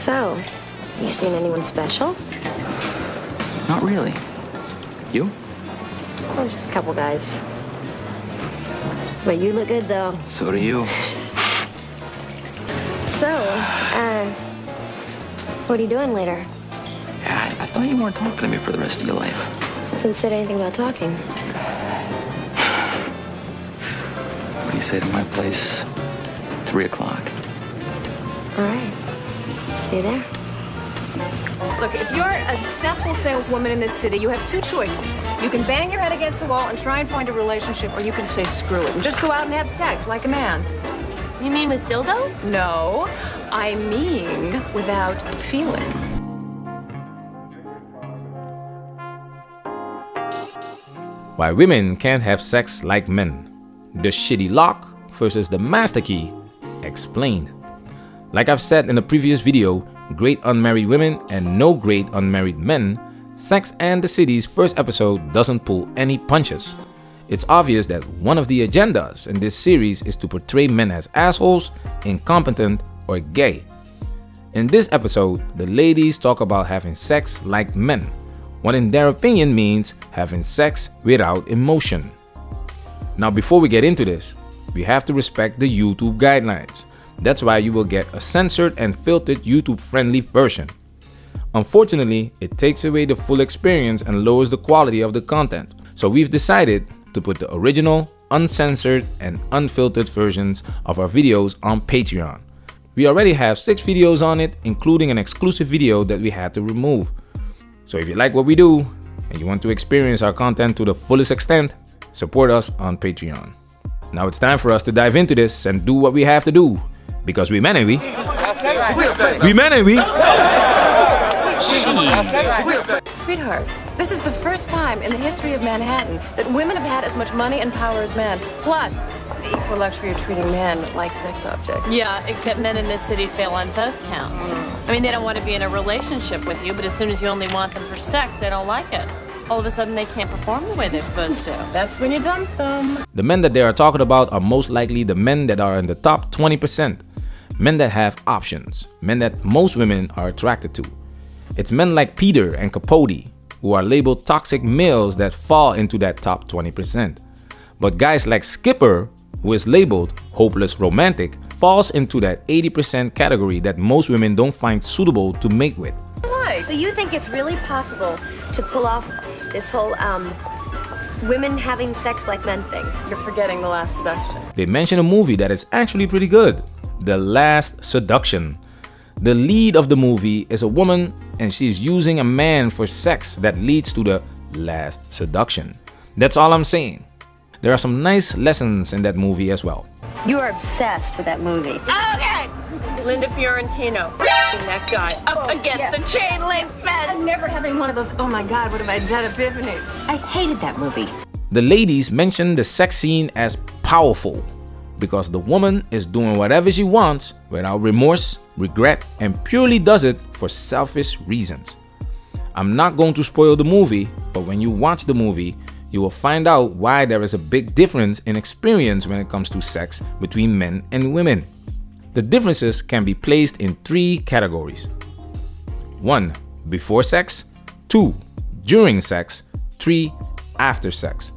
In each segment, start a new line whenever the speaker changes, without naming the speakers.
So, you seen anyone special?
Not really. You?
Oh, just a couple guys. But you look good, though.
So do you.
So, what are you doing later?
Yeah, I thought you weren't talking to me for the rest of your life.
Who said anything about talking?
What do you say to my place? 3 o'clock.
All right. See you there.
Look, if you're a successful saleswoman in this city, you have two choices. You can bang your head against the wall and try and find a relationship, or you can say screw it and just go out and have sex like a man.
You mean with dildos?
No, I mean without feeling.
Why women can't have sex like men. The shitty lock versus the master key. Explained. Like I've said in the previous video, great unmarried women and no great unmarried men, Sex and the City's first episode doesn't pull any punches. It's obvious that one of the agendas in this series is to portray men as assholes, incompetent, or gay. In this episode, the ladies talk about having sex like men, what in their opinion means having sex without emotion. Now before we get into this, we have to respect the YouTube guidelines. That's why you will get a censored and filtered YouTube-friendly version. Unfortunately, it takes away the full experience and lowers the quality of the content. So we've decided to put the original, uncensored, and unfiltered versions of our videos on Patreon. We already have 6 videos on it, including an exclusive video that we had to remove. So if you like what we do, and you want to experience our content to the fullest extent, support us on Patreon. Now it's time for us to dive into this and do what we have to do. Because we men and we. We men and we.
Sweetheart, this is the first time in the history of Manhattan that women have had as much money and power as men. Plus, the equal luxury of treating men like sex objects.
Yeah, except men in this city fail on both counts. I mean, they don't want to be in a relationship with you, but as soon as you only want them for sex, they don't like it. All of a sudden, they can't perform the way they're supposed to.
That's when you dump them.
The men that they are talking about are most likely the men that are in the top 20%. Men that have options. Men that most women are attracted to. It's men like Peter and Capote who are labeled toxic males that fall into that top 20%. But guys like Skipper, who is labeled hopeless romantic, falls into that 80% category that most women don't find suitable to mate with.
Why?
So you think it's really possible to pull off this whole, women having sex like men thing?
You're forgetting The Last Seduction.
They mention a movie that is actually pretty good, The Last Seduction. The lead of the movie is a woman and she's using a man for sex that leads to the last seduction. That's all I'm saying. There are some nice lessons in that movie as well.
You are obsessed with that movie.
Okay! Linda Fiorentino. That guy up against the chain link fence.
I'm never having one of those, oh my God, what have I done epiphanies.
I hated that movie.
The ladies mention the sex scene as powerful because the woman is doing whatever she wants without remorse, regret, and purely does it for selfish reasons. I'm not going to spoil the movie, but when you watch the movie, you will find out why there is a big difference in experience when it comes to sex between men and women. The differences can be placed in 3 categories. 1. Before sex. 2. During sex. 3. After sex.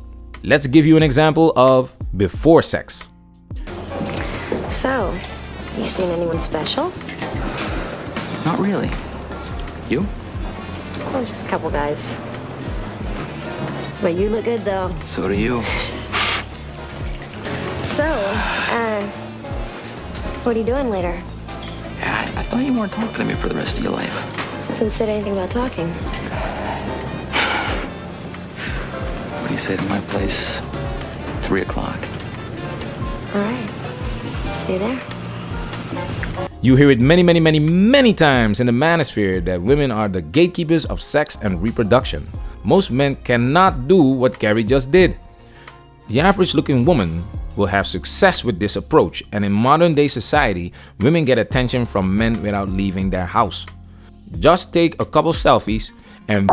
Let's give you an example of before sex.
So, you seen anyone special?
Not really. You?
Oh, just a couple guys. But you look good, though.
So do you.
So, what are you doing later?
Yeah, I thought you weren't talking to me for the rest of your life.
Who said anything about talking?
What do you say to my place? 3 o'clock.
All right. See you there.
You hear it many times in the manosphere that women are the gatekeepers of sex and reproduction. Most men cannot do what Carrie just did. The average looking woman will have success with this approach, and in modern day society, women get attention from men without leaving their house. Just take a couple selfies and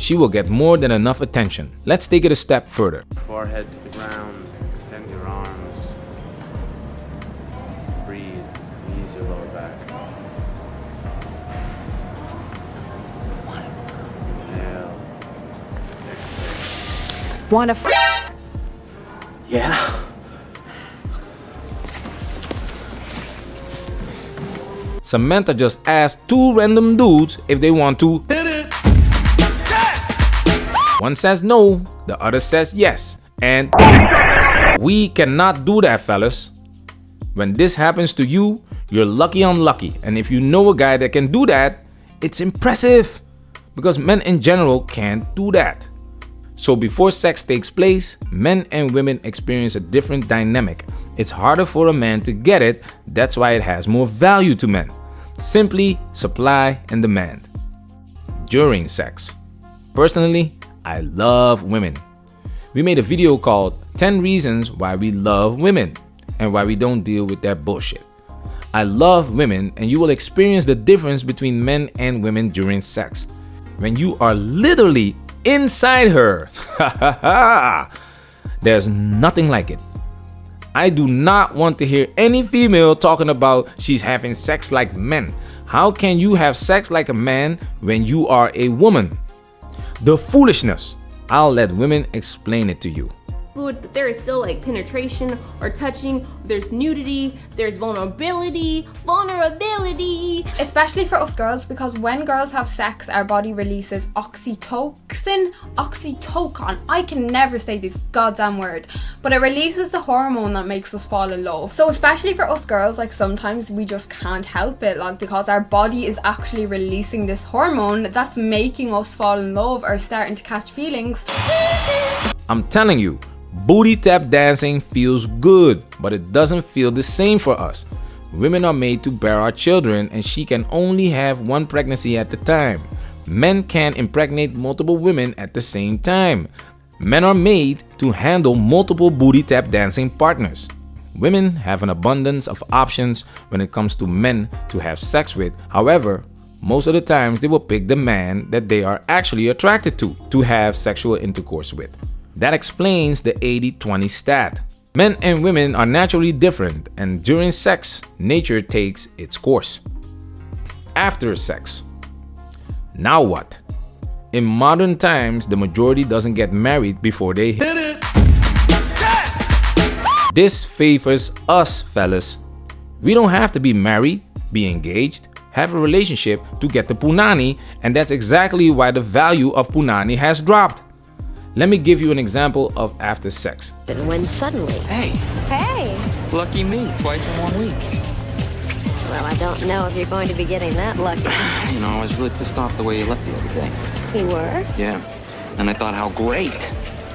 she will get more than enough attention. Let's take it a step further.
Forehead to the ground, extend your arms. Breathe, ease your lower back.
Want to
Yeah.
Samantha just asked two random dudes if they want to hit it. One says no, the other says yes. And we cannot do that, fellas. When this happens to you, you're lucky unlucky. And if you know a guy that can do that, it's impressive. Because men in general can't do that. So before sex takes place, men and women experience a different dynamic. It's harder for a man to get it, that's why it has more value to men. Simply supply and demand. During sex. Personally, I love women. We made a video called 10 Reasons Why We Love Women and Why We Don't Deal With That Bullshit. I love women, and you will experience the difference between men and women during sex. When you are literally inside her, there's nothing like it. I do not want to hear any female talking about she's having sex like men. How can you have sex like a man when you are a woman? The foolishness. I'll let women explain it to you.
Fluids, but there is still like penetration or touching. There's nudity, there's vulnerability.
Especially for us girls, because when girls have sex, our body releases oxytocin. I can never say this goddamn word, but it releases the hormone that makes us fall in love. So especially for us girls, like sometimes we just can't help it, like because our body is actually releasing this hormone that's making us fall in love or starting to catch feelings.
I'm telling you, booty tap dancing feels good, but it doesn't feel the same for us. Women are made to bear our children, and she can only have one pregnancy at a time. Men can impregnate multiple women at the same time. Men are made to handle multiple booty tap dancing partners. Women have an abundance of options when it comes to men to have sex with. However, most of the times they will pick the man that they are actually attracted to have sexual intercourse with. That explains the 80-20 stat. Men and women are naturally different, and during sex, nature takes its course. After sex. Now what? In modern times, the majority doesn't get married before they hit it. This favors us, fellas. We don't have to be married, be engaged, have a relationship to get the punani, and that's exactly why the value of punani has dropped. Let me give you an example of after sex.
And when suddenly,
Hey, lucky me, twice in 1 week.
well, I don't know if you're going to be getting that lucky.
You know, I was really pissed off the way you left the other day.
You were?
Yeah. And I thought, how great.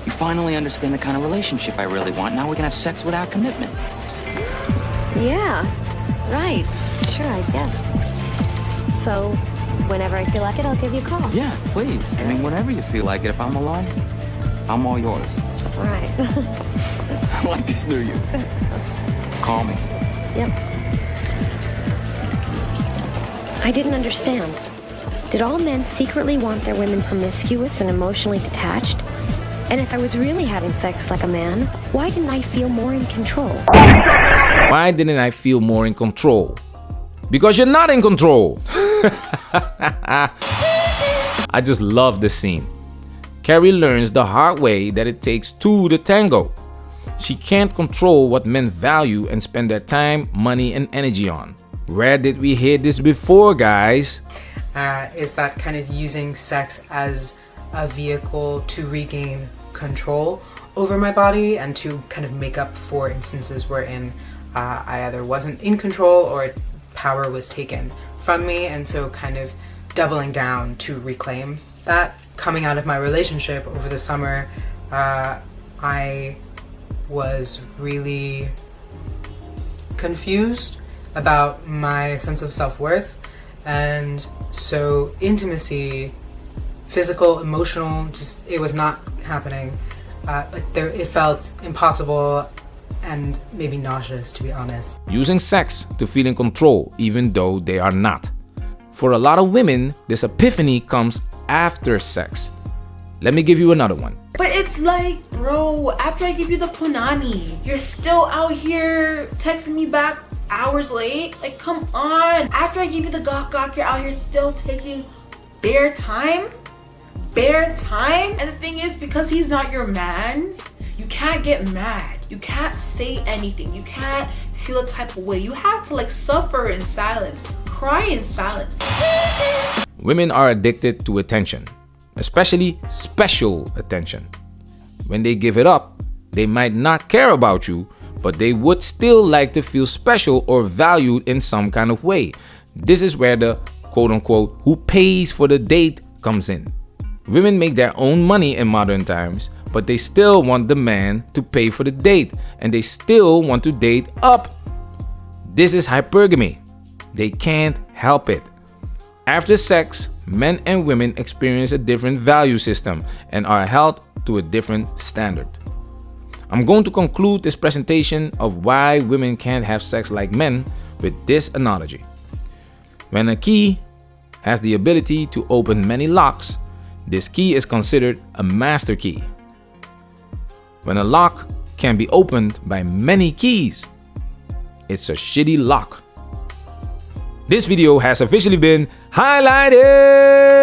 You finally understand the kind of relationship I really want. Now we can have sex without commitment.
Yeah, right. Sure, I guess. So, whenever I feel like it, I'll give you a call.
Yeah, please. I mean, whenever you feel like it. If I'm alone, I'm all yours.
Right.
I like this new you. Call me.
Yep. I didn't understand. Did all men secretly want their women promiscuous and emotionally detached? And if I was really having sex like a man, why didn't I feel more in control?
Why didn't I feel more in control? Because you're not in control. I just love this scene. Carrie learns the hard way that it takes two to tango. She can't control what men value and spend their time, money, and energy on. Where did we hear this before, guys?
Is that kind of using sex as a vehicle to regain control over my body and to kind of make up for instances wherein I either wasn't in control or power was taken from me, and so kind of doubling down to reclaim that. Coming out of my relationship over the summer, I was really confused about my sense of self-worth, and so intimacy, physical, emotional, just it was not happening. But it felt impossible and maybe nauseous, to be honest.
Using sex to feel in control even though they are not. For a lot of women, this epiphany comes after sex. Let me give you another one.
But it's like, bro, after I give you the punani, you're still out here texting me back hours late? Like, come on. After I give you the gawk, you're out here still taking bare time? spare time. And the thing is, because he's not your man, you can't get mad. You can't say anything. You can't feel a type of way. You have to like suffer in silence, cry in silence.
Women are addicted to attention, especially special attention. When they give it up, they might not care about you, but they would still like to feel special or valued in some kind of way. This is where the quote-unquote who pays for the date comes in. Women make their own money in modern times, but they still want the man to pay for the date, and they still want to date up. This is hypergamy. They can't help it. After sex, men and women experience a different value system and are held to a different standard. I'm going to conclude this presentation of why women can't have sex like men with this analogy. When a key has the ability to open many locks, this key is considered a master key. When a lock can be opened by many keys, it's a shitty lock. This video has officially been highlighted.